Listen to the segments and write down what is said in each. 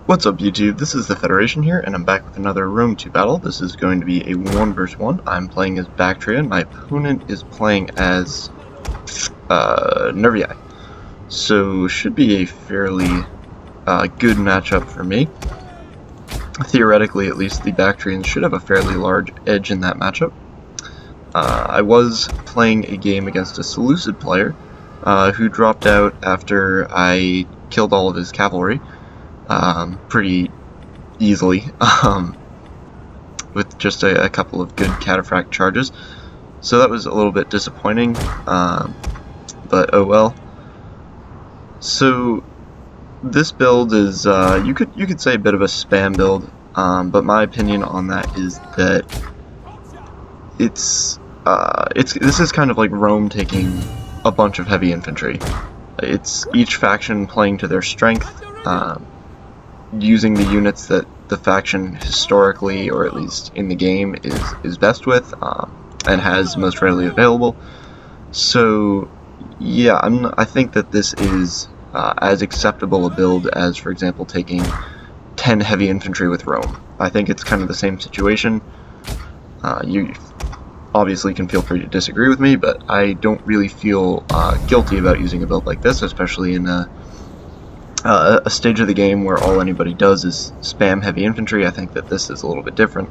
What's up YouTube, this is the Federation here, and I'm back with another Rome 2 battle. This is going to be a 1 vs 1. I'm playing as Baktria, and my opponent is playing as Nervii. So, should be a fairly good matchup for me. Theoretically, at least, the Bactrians should have a fairly large edge in that matchup. I was playing a game against a Seleucid player who dropped out after I killed all of his cavalry. Pretty easily, with just a couple of good cataphract charges. So that was a little bit disappointing, but oh well. So this build is, you could say a bit of a spam build, but my opinion on that is that this is kind of like Rome taking a bunch of heavy infantry. It's each faction playing to their strength, using the units that the faction historically, or at least in the game, is best with, and has most readily available. So yeah, I think that this is as acceptable a build as, for example, taking 10 heavy infantry with Rome. I think it's kind of the same situation. You obviously can feel free to disagree with me, but I don't really feel guilty about using a build like this, especially in a stage of the game where all anybody does is spam heavy infantry. I think that this is a little bit different.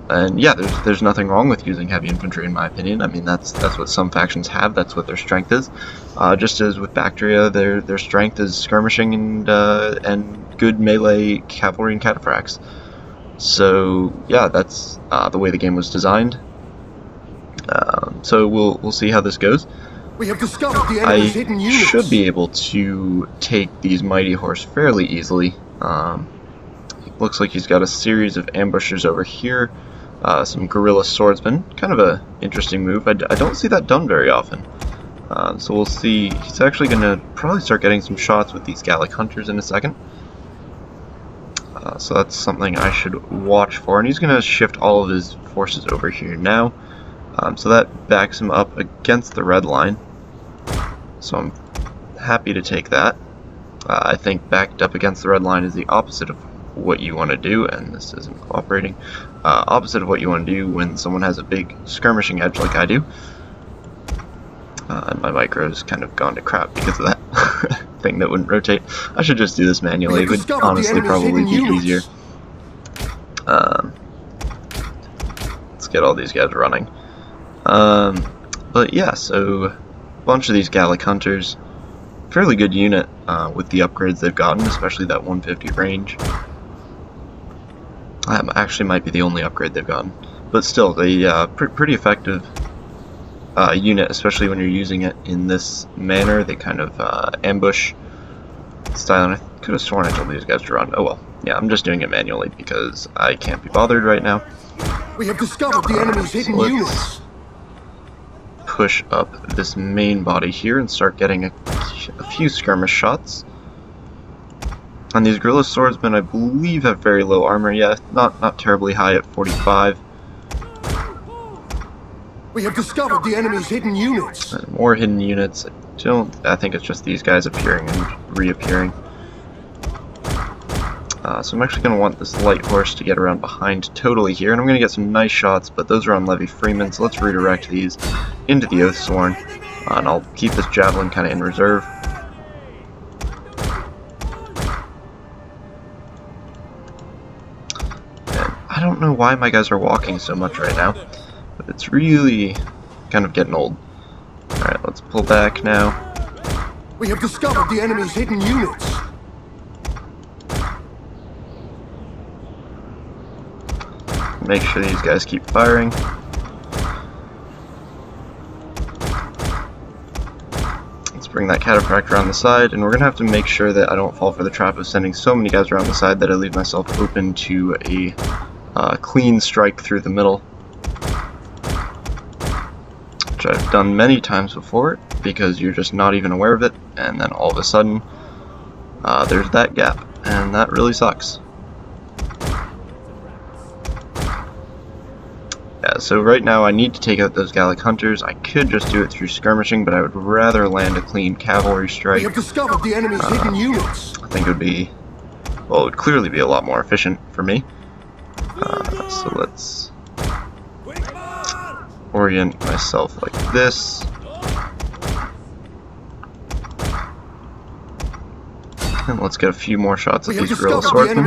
And yeah, there's nothing wrong with using heavy infantry, in my opinion. I mean, that's what some factions have. That's what their strength is. Just as with Baktria, their strength is skirmishing and good melee cavalry and cataphracts. So yeah, that's the way the game was designed. So we'll see how this goes. We have discovered the enemy's hidden units. I should be able to take these mighty horse fairly easily. It looks like he's got a series of ambushers over here. Some guerrilla swordsmen. Kind of a interesting move. I don't see that done very often. So we'll see. He's actually going to probably start getting some shots with these Gallic hunters in a second. So that's something I should watch for. And he's going to shift all of his forces over here now. So that backs him up against the red line. So I'm happy to take that. I think backed up against the red line is the opposite of what you want to do, and this isn't cooperating. Opposite of what you want to do when someone has a big skirmishing edge like I do. And my micro's kind of gone to crap because of that thing that wouldn't rotate. I should just do this manually. It would honestly probably be easier. Let's get all these guys running. But yeah, so a bunch of these Gallic hunters, fairly good unit with the upgrades they've gotten, especially that 150 range. Actually might be the only upgrade they've gotten, but still, they pretty effective unit, especially when you're using it in this manner. They kind of ambush style, and I could have sworn I told these guys to run. Oh well, yeah, I'm just doing it manually because I can't be bothered right now. We have discovered the enemy's hidden units. Push up this main body here and start getting a few skirmish shots. And these guerrilla swordsmen, I believe, have very low armor. Yeah, not terribly high at 45. We have discovered the enemy's hidden units. And more hidden units. I think it's just these guys appearing and reappearing. So I'm actually going to want this light horse to get around behind totally here, and I'm going to get some nice shots, but those are on Levy Freeman, so let's redirect these into the Oathsworn, and I'll keep this javelin kind of in reserve. And I don't know why my guys are walking so much right now, but it's really kind of getting old. Alright, let's pull back now. We have discovered the enemy's hidden units. Make sure these guys keep firing. Let's bring that cataphract around the side, and we're going to have to make sure that I don't fall for the trap of sending so many guys around the side that I leave myself open to a clean strike through the middle. Which I've done many times before, because you're just not even aware of it, and then all of a sudden, there's that gap, and that really sucks. Yeah, so right now I need to take out those Gallic hunters. I could just do it through skirmishing, but I would rather land a clean cavalry strike. We have discovered the enemy's hidden units. I think it would be, well, it would clearly be a lot more efficient for me. So let's orient myself like this. And let's get a few more shots at these guerrilla swordsmen.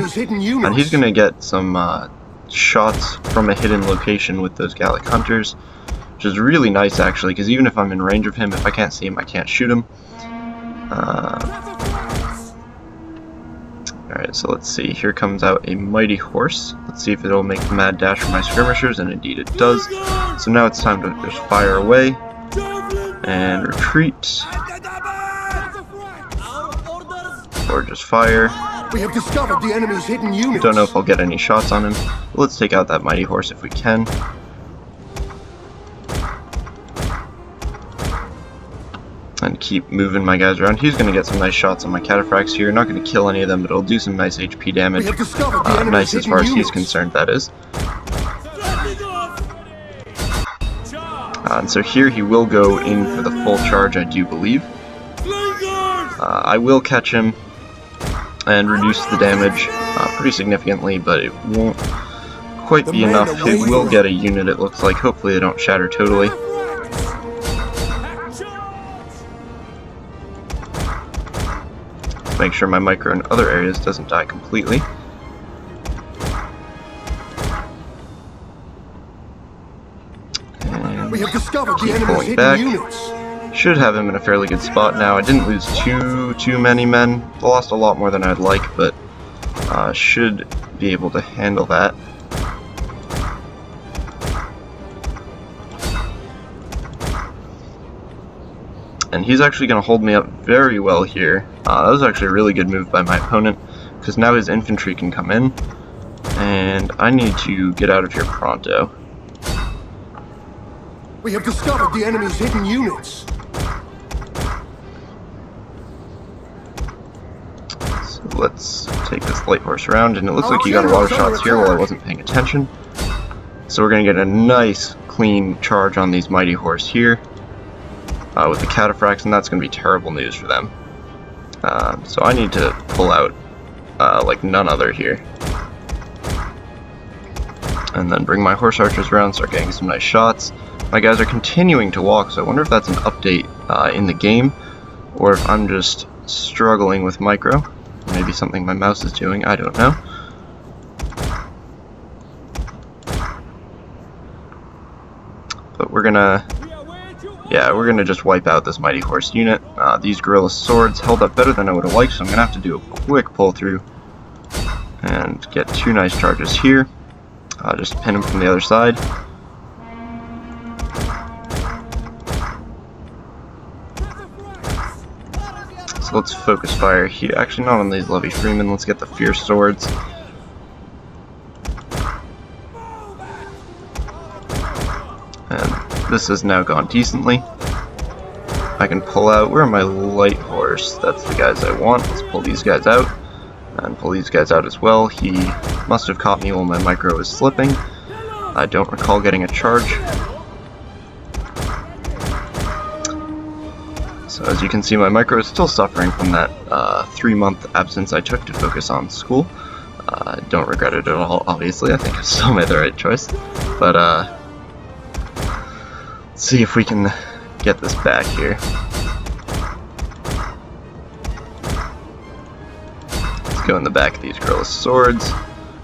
And he's going to get some shots from a hidden location with those Gallic hunters, which is really nice actually, because even if I'm in range of him, if I can't see him, I can't shoot him. Alright, so let's see. Here comes out a mighty horse. Let's see if it'll make the mad dash for my skirmishers, and indeed it does. So now it's time to just fire away and retreat. Or just fire. We have discovered the enemy's hidden units. Don't know if I'll get any shots on him. But let's take out that mighty horse if we can. And keep moving my guys around. He's going to get some nice shots on my cataphracts here. Not going to kill any of them, but it'll do some nice HP damage. Nice as far as he's concerned, that is. And so here he will go in for the full charge, I do believe. I will catch him and reduce the damage pretty significantly, but it won't quite be enough. It will get a unit, it looks like. Hopefully they don't shatter totally. Make sure my micro in other areas doesn't die completely. And we have discovered the keep enemy's pulling hidden back. units. Should have him in a fairly good spot now. I didn't lose too many men. Lost a lot more than I'd like, but should be able to handle that. And he's actually going to hold me up very well here. That was actually a really good move by my opponent, because now his infantry can come in, and I need to get out of here pronto. We have discovered the enemy's hidden units. So let's take this light horse around, and it looks like he got a lot of shots here while I wasn't paying attention. So we're going to get a nice clean charge on these mighty horse here. With the cataphracts, and that's going to be terrible news for them. So I need to pull out like none other here. And then bring my horse archers around, start getting some nice shots. My guys are continuing to walk, so I wonder if that's an update in the game, or if I'm just struggling with micro. Maybe something my mouse is doing, I don't know. But we're gonna just wipe out this mighty horse unit. These guerrilla swords held up better than I would have liked, so I'm gonna have to do a quick pull through and get two nice charges here. Just pin him from the other side. So let's focus fire here. Actually, not on these Levy Freemen. Let's get the fierce swords. And this has now gone decently. I can pull out, where are my light horse? That's the guys I want. Let's pull these guys out, and pull these guys out as well. He must have caught me while my micro was slipping. I don't recall getting a charge. So as you can see, my micro is still suffering from that 3-month absence I took to focus on school. I don't regret it at all, obviously. I think I still made the right choice. But let's see if we can get this back here. Let's go in the back of these guerrilla swords.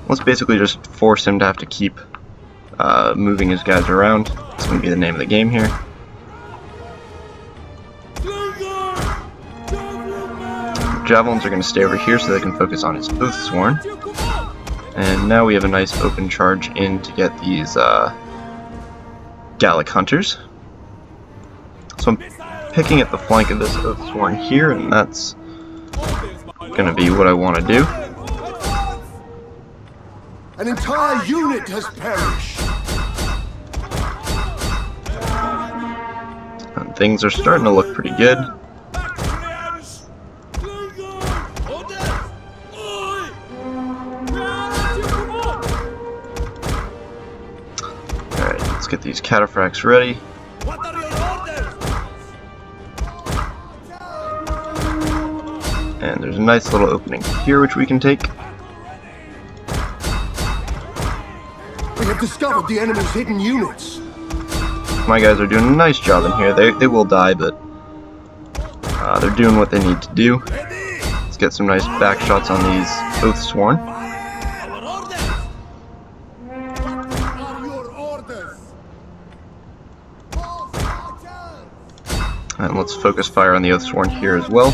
Let's basically just force him to have to keep moving his guys around. That's going to be the name of the game here. Javelins are going to stay over here so they can focus on his Oathsworn. And now we have a nice open charge in to get these Gallic hunters. So I'm picking at the flank of this Oathsworn here, and that's going to be what I want to do. An entire unit has perished. And things are starting to look pretty good. Alright, let's get these cataphracts ready. And there's a nice little opening here which we can take. We have discovered the enemy's hidden units. My guys are doing a nice job in here. They will die, but they're doing what they need to do. Let's get some nice back shots on these Oathsworn. And let's focus fire on the Oathsworn here as well.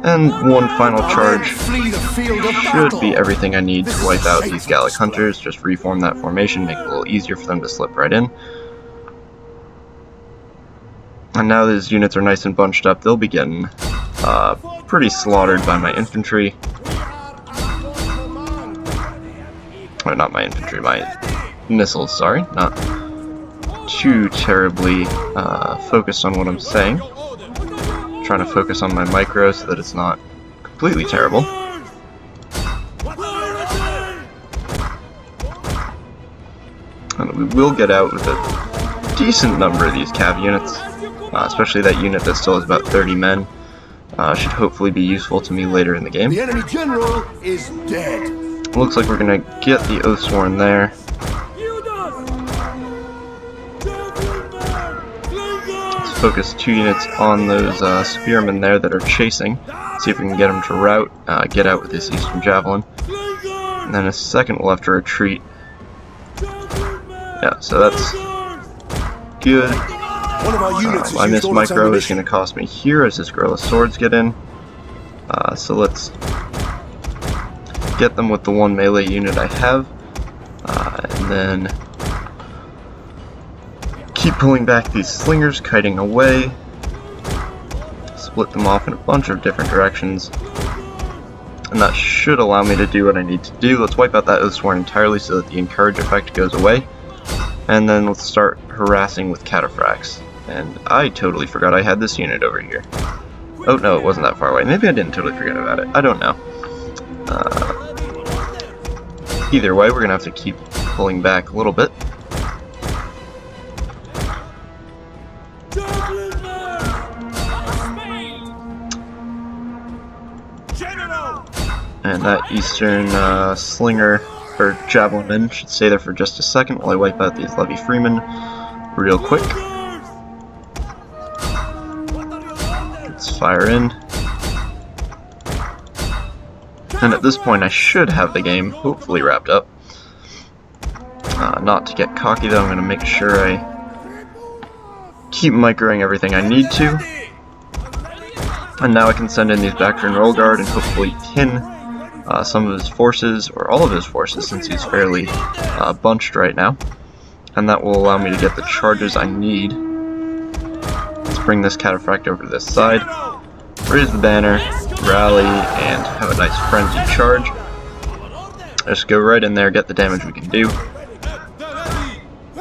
And one final charge should be everything I need to wipe out these Gallic Hunters. Just reform that formation, make it a little easier for them to slip right in. And now these units are nice and bunched up, they'll be getting pretty slaughtered by my infantry. Or not my infantry, my missiles, sorry. Not too terribly focused on what I'm saying. Trying to focus on my micro so that it's not completely terrible. And we will get out with a decent number of these cav units, especially that unit that still has about 30 men. Should hopefully be useful to me later in the game. The enemy general is dead. Looks like we're gonna get the Oathsworn there. Let's focus 2 units on those spearmen there that are chasing. See if we can get them to rout, get out with this Eastern Javelin. And then a second we'll have to retreat. Yeah, so that's good. One of our units My missed micro is going to cost me here as his Gorilla Swords get in. So let's get them with the one melee unit I have. And then keep pulling back these slingers, kiting away. Split them off in a bunch of different directions. And that should allow me to do what I need to do. Let's wipe out that Oathsworn entirely so that the encourage effect goes away. And then let's start harassing with cataphracts. And I totally forgot I had this unit over here. Oh no, it wasn't that far away. Maybe I didn't totally forget about it. I don't know. Either way, we're going to have to keep pulling back a little bit. And that Eastern Slinger, or Javelinman, should stay there for just a second while I wipe out these Levy Freemen real quick. Let's fire in. And at this point I should have the game hopefully wrapped up. Not to get cocky though, I'm going to make sure I keep microing everything I need to. And now I can send in these Baktria Roll Guard and hopefully pin some of his forces, or all of his forces since he's fairly bunched right now. And that will allow me to get the charges I need. Let's bring this cataphract over to this side, raise the banner, rally, and have a nice frenzy charge. Just go right in there, get the damage we can do.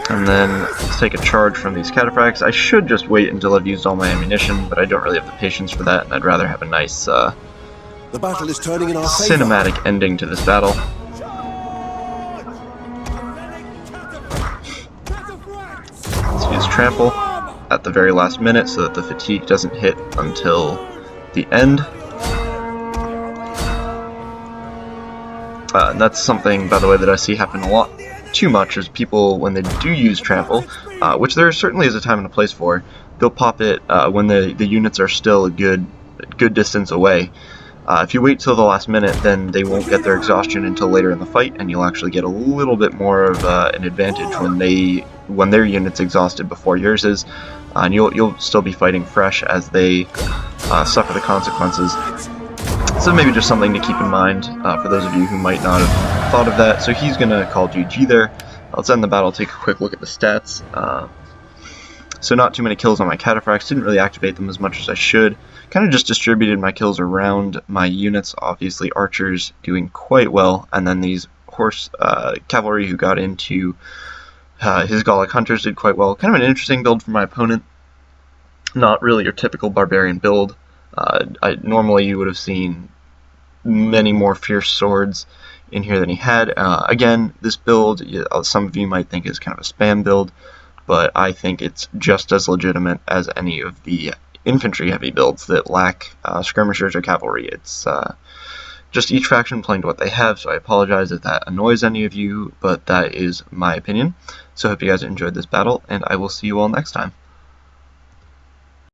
And then let's take a charge from these cataphracts. I should just wait until I've used all my ammunition, but I don't really have the patience for that, and I'd rather have a nice the battle is turning in our cinematic favor. ending to this battle. Let's use Trample at the very last minute so that the fatigue doesn't hit until the end. And that's something, by the way, that I see happen a lot too much, is people, when they do use Trample, which there certainly is a time and a place for, they'll pop it when the units are still a good distance away. If you wait till the last minute, then they won't get their exhaustion until later in the fight, and you'll actually get a little bit more of an advantage when their unit's exhausted before yours is, and you'll still be fighting fresh as they suffer the consequences. So maybe just something to keep in mind for those of you who might not have thought of that. So he's going to call GG there. Let's end the battle, take a quick look at the stats. So not too many kills on my cataphracts, didn't really activate them as much as I should. Kind of just distributed my kills around my units. Obviously archers doing quite well, and then these horse cavalry who got into his Gallic hunters did quite well. Kind of an interesting build for my opponent. Not really your typical barbarian build. Normally you would have seen many more fierce swords in here than he had. Again, this build, some of you might think is kind of a spam build, but I think it's just as legitimate as any of the infantry heavy builds that lack skirmishers or cavalry. It's just each faction playing to what they have, so I apologize if that annoys any of you, but that is my opinion. So I hope you guys enjoyed this battle, and I will see you all next time.